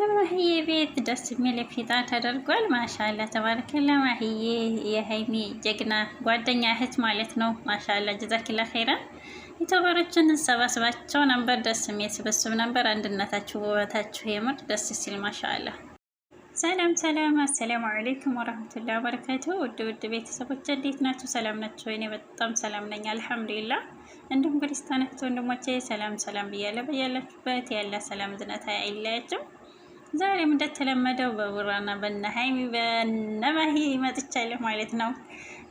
ማህዬ ቤት ደስ የሚል ኢፍጣር ተደርጓል። ማሻአላ ተባረከላ። ማህዬ የሀይሚ ጀግና ጓደኛ እህት ማለት ነው። ማሻአላ ጀዛኪላ ኸይራን። ኢትዮበሮችን ሰባስባቸው ነበር። ደስ የሚል ስብስብ ነበር። አንድነታችሁ ውበታችሁ የምር ደስ ሲል ማሻአላ። ሰላም ሰላም፣ አሰላሙ አለይኩም ወራህመቱላሂ ወበረካቱ። ውድ ቤተሰቦች እንዴት ናችሁ? ሰላም ናችሁ? እኔ በጣም ሰላም ነኝ አልሐምዱሊላህ። እንዲሁም ክርስቲያኖች ወንድሞቼ ሰላም ብያለሁ። በያላችሁበት ያለ ሰላም ዝነታ አይለያችሁ። ዛሬም እንደተለመደው በቡራና በነማሂ መጥቻለሁ ማለት ነው።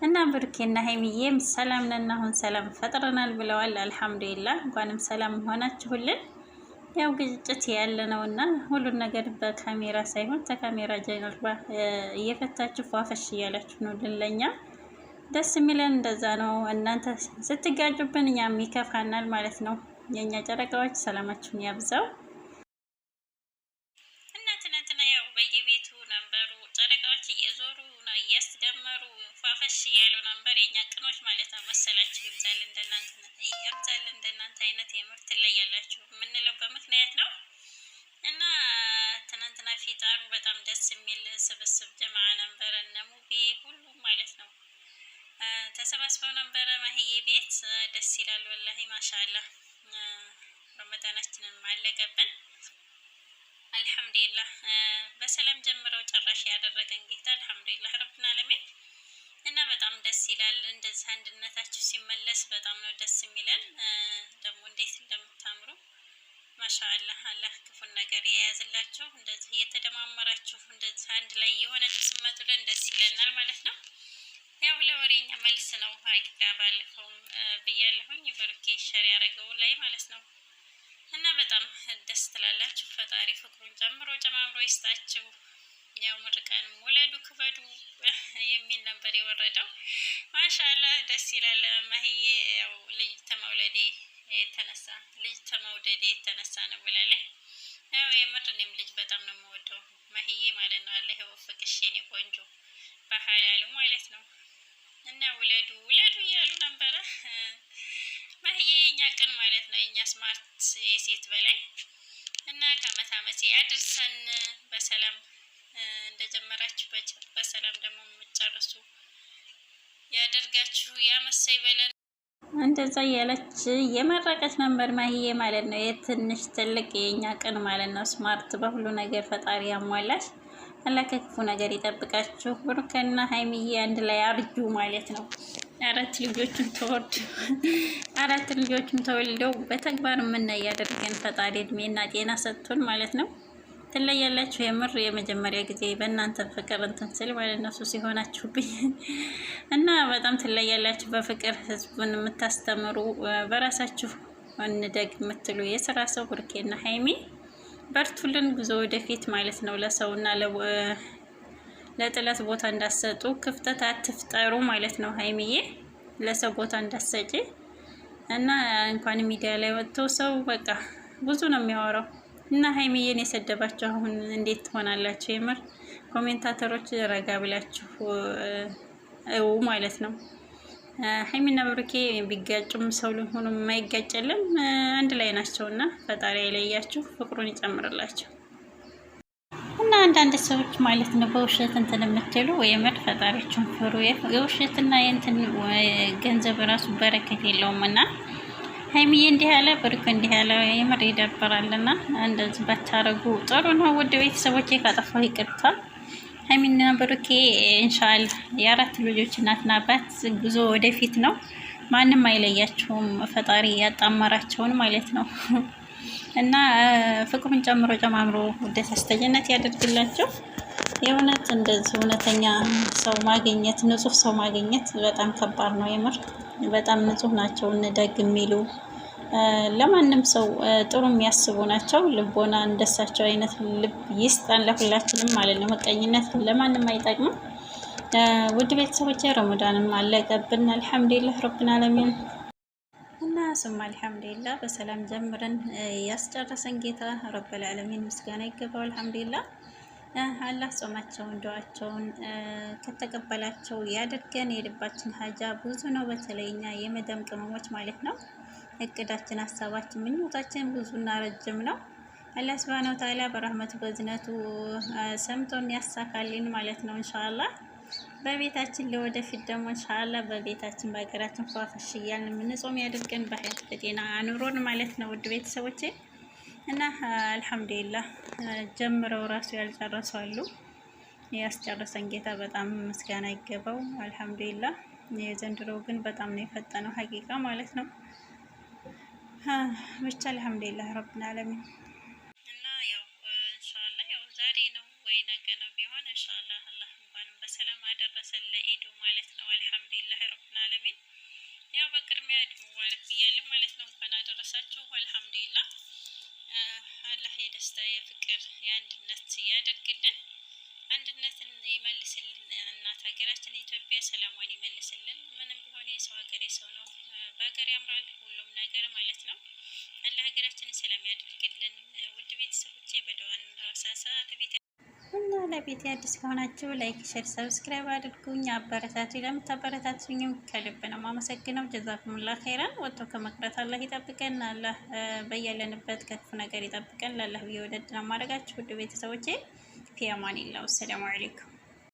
እና ብሩኬና ሀይሚዬም ሰላም ነን፣ አሁን ሰላም ፈጥረናል ብለዋል። አልሐምዱሊላህ እንኳንም ሰላም ሆናችሁልን። ያው ግጭት ያለ ነው እና ሁሉን ነገር በካሜራ ሳይሆን ከካሜራ ጀርባ እየፈታችሁ ፏፈሽ እያላችሁ ነው። ለኛ ደስ የሚለን እንደዛ ነው። እናንተ ስትጋጩብን እኛም ይከፋናል ማለት ነው። የኛ ጨረቃዎች ሰላማችሁን ያብዛው። እና ትናንትና ያው በየቤቱ ነበሩ ጨረቃዎች እየዞሩ ነው እያስደመሩ ፏፈሽ እያሉ ነበር። የኛ ቅኖች ማለት ነው መሰላችሁ። ይብዛል እንደናንተ አይነት የምር ትለያላችሁ የምንለው በምክንያት ነው። እና ትናንትና ፊጣሩ በጣም ደስ የሚል ስብስብ ጀማ ነበረ። እነ ሙቤ ሁሉም ማለት ነው ተሰባስበው ነበረ ማህዬ ቤት። ደስ ይላል ወላሂ ማሻአላህ። ረመዳናችንን ማለቀብን አልሐምዱሊላህ። በሰላም ጀምረው ጨራሽ ያደረገን ጌታ አልሐምዱሊላህ ረብና አለሚን። እና በጣም ደስ ይላል። እንደዚህ አንድነታችሁ ሲመለስ በጣም ነው ደስ የሚለን። ደግሞ እንዴት እንደምታምሩ ማሻአላህ። አላህ ክፉን ነገር የያዝላችሁ። እንደዚህ እየተደማመራችሁ እንደዚህ አንድ ላይ የሆነ ስመጡልን ደስ ይለናል ማለት ነው። ያው ለወሬኛ መልስ ነው ሀቂቃ። ባለፈውም ብያለሁኝ ብሩኬ ሸር ያደረገው ላይ ማለት ነው። እና በጣም ደስ ትላላችሁ። ፈጣሪ ፍቅሩን ጨማምሮ ይስጣችሁ። ያው ምርቃንም ውለዱ ክበዱ የሚል ነበር የወረደው። ማሻአላ ደስ ይላል። ማህዬ ያው ልጅ ተመውደዴ የተነሳ ነው ብላለች። ያው የምር እኔም ልጅ በጣም ነው የምወደው ማህዬ ማለት ነው። አላህ ይወፍቅሽ የኔ ቆንጆ በሐላሉ ማለት ነው። እና ውለዱ እያሉ ነበረ። ማህዬ የኛ ቅን ማለት ነው፣ የኛ ስማርት የሴት በላይ። እና ከዓመት ዓመት ያድርሰን በሰላም እንደጀመራችሁ በሰላም ደግሞ የምትጨርሱ ያደርጋችሁ። ያመሰይ በለን እንደዛ እያለች የመረቀች ነበር ማህዬ ማለት ነው። የትንሽ ትልቅ የኛ ቅን ማለት ነው። ስማርት በሁሉ ነገር ፈጣሪ ያሟላሽ። አላህ ከክፉ ነገር ይጠብቃችሁ። ብሩክና ሀይሚዬ አንድ ላይ አርጁ ማለት ነው። አራት ልጆችን ተወልደው በተግባር የምናይ ያደርገን ፈጣሪ እድሜና ጤና ሰጥቶን ማለት ነው። ትለያላችሁ የምር የመጀመሪያ ጊዜ በእናንተ ፍቅር እንትን ስል ማለት ነው ሱስ ሲሆናችሁብኝ እና በጣም ትለያላችሁ። በፍቅር ህዝቡን የምታስተምሩ በራሳችሁ እንደግ የምትሉ የስራ ሰው ብሩኬና ሀይሚ በርቱልን። ጉዞ ወደፊት ማለት ነው። ለሰውና ለጥላት ቦታ እንዳሰጡ ክፍተት አትፍጠሩ ማለት ነው። ሀይሚዬ ለሰው ቦታ እንዳሰጪ እና እንኳን ሚዲያ ላይ ወጥቶ ሰው በቃ ብዙ ነው የሚያወራው። እና ሀይሚዬን የሰደባችሁ አሁን እንዴት ትሆናላችሁ? የምር ኮሜንታተሮች ረጋ ብላችሁ ማለት ነው። ሀይሚና ብሩኬ ቢጋጩም ሰው ሊሆኑ የማይጋጨልም አንድ ላይ ናቸውና ፈጣሪ አይለያችሁ፣ ፍቅሩን ይጨምርላቸው። እና አንዳንድ ሰዎች ማለት ነው በውሸት እንትን የምትሉ የምር ፈጣሪያችሁን ፍሩ። የውሸትና የእንትን ገንዘብ ራሱ በረከት የለውም እና ሀይሚዬ እንዲህ ያለ ብሩክ እንዲህ ያለ የምር ይደብራልና እንደዚህ ባታረጉ ጥሩ ነው። ውድ ቤተሰቦቼ ካጠፋሁ ይቅርታ። ሀይሚና ብሩኬ ኢንሻአላህ የአራት ልጆች እናትና አባት ጉዞ ወደፊት ነው። ማንም አይለያቸውም። ፈጣሪ ያጣመራቸውን ማለት ነው። እና ፍቅሩን ጨማምሮ ወደ ተስተጀነት ያደርግላቸው። የእውነት እንደዚህ እውነተኛ ሰው ማግኘት፣ ንጹህ ሰው ማግኘት በጣም ከባድ ነው። የምር በጣም ንጹህ ናቸው። እንደግ የሚሉ ለማንም ሰው ጥሩ የሚያስቡ ናቸው። ልቦና እንደሳቸው አይነት ልብ ይስጣን ለሁላችንም ማለት ነው። መቀኝነት ለማንም አይጠቅምም። ውድ ቤተሰቦቼ ረመዳንም አለቀብን። አልሐምዱሊላህ ረብል ዓለሚን እና ስም አልሐምዱሊላህ በሰላም ጀምረን ያስጨረሰን ጌታ ረብል ዓለሚን ምስጋና ይገባው። አልሐምዱሊላህ አላህ ጾማቸውን ዱዓቸውን ከተቀበላቸው ያድርገን። የልባችን ሀጃ ብዙ ነው። በተለይኛ የመዳም ቅመሞች ማለት ነው። እቅዳችን፣ ሀሳባችን፣ ምኞታችን ብዙና ረጅም ነው። አላህ ሱብሃነሁ ወተዓላ በረህመቱ በዝነቱ ሰምቶን ያሳካልን ማለት ነው ኢንሻአላህ። በቤታችን ለወደፊት ደግሞ ኢንሻአላህ በቤታችን በሀገራችን ፏፈሽ እያልን የምንጾም ያድርገን በሀያት በጤና አኑሮን ማለት ነው ውድ ቤተሰቦቼ። እና አልሐምዱሊላህ ጀምረው ራሱ ያልጨረሱ አሉ። ያስጨረሰን ጌታ በጣም ምስጋና ይገባው። አልሐምዱሊላህ የዘንድሮው ግን በጣም ነው የፈጠነው ሀቂቃ ማለት ነው። ብቻ አልሐምዱሊላህ ረብል ዓለሚን። እና ያው ኢንሻአላህ ያው ዛሬ ነው ወይ ነገ ነው ቢሆን ኢንሻአላህ አላህ እንኳን በሰላም አደረሰን ለኢዱ ማለት ነው። አልሐምዱሊላህ ረብል ዓለሚን። ያው በቅድሚያ ኢድ ሙባረክ ብያለሁ ማለት ነው። እንኳን አደረሳችሁ። አልሐምዱሊላህ አላህ የደስታ የፍቅር የአንድነት ያደርግልን፣ አንድነትን ይመልስልን። እናት ሀገራችን ኢትዮጵያ ሰላሟን ይመልስልን። ምንም ቢሆን የሰው ሀገር የሰው ነው፣ በሀገር ያምራል ሁሉም ነገር ማለት ነው። አላህ ሀገራችንን ሰላም ያደርግልን። ውድ ቤተሰቦቼ በደዋን ረሳሳ እና ለቤት አዲስ ከሆናችሁ ላይክ፣ ሼር፣ ሰብስክራይብ አድርጉኝ። አበረታቱ። ለምታበረታቱኝም ከልብ ነው ማመሰግነው። ጀዛኩሙላህ ኸይራን። ወጥቶ ከመቅረት አላህ ይጠብቀን። አላህ በያለንበት ከክፉ ነገር ይጠብቀን። ላላህ ብዬ ወደድ ነው ማድረጋችሁ ውድ ቤተሰቦቼ። ፊ አማኒላህ። ወሰላሙ አለይኩም።